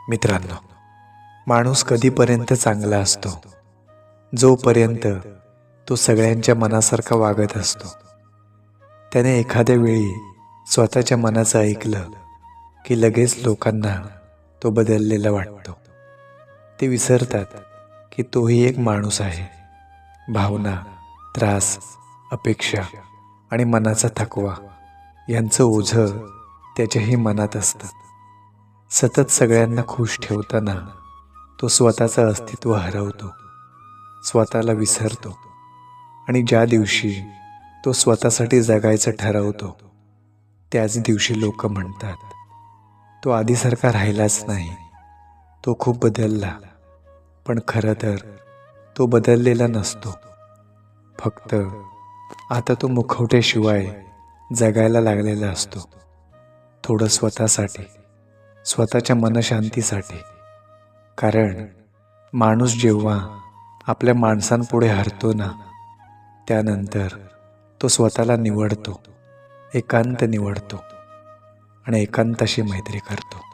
मित्रांनो, माणूस कधीपर्यंत चांगला असतो? जोपर्यंत तो सगळ्यांच्या मनासारखा वागत असतो. त्याने एखाद्या वेळी स्वतःच्या मनाचं ऐकलं की लगेच लोकांना तो बदललेला वाटतो. ते विसरतात की तोही एक माणूस आहे. भावना, त्रास, अपेक्षा आणि मनाचा थकवा यांचं ओझं त्याच्याही मनात असतं. सतत सगळ्यांना खुश ठेवताना तो स्वतःचं अस्तित्व हरवतो, स्वतःला विसरतो आणि ज्या दिवशी तो स्वतःसाठी जगायचं ठरवतो त्याच दिवशी लोक म्हणतात, तो आधीसारखा राहिलाच नाही, तो खूप बदलला. पण खरं तर तो बदललेला नसतो. फक्त आता तो मुखवट्याशिवाय जगायला लागलेला असतो. थोडं स्वतःसाठी, स्वतःच्या मनशांतीसाठी. कारण माणूस जेव्हा आपल्या माणसांपुढे हरतो ना, त्यानंतर तो स्वतःला निवडतो, एकांत निवडतो आणि एकांताशी मैत्री करतो.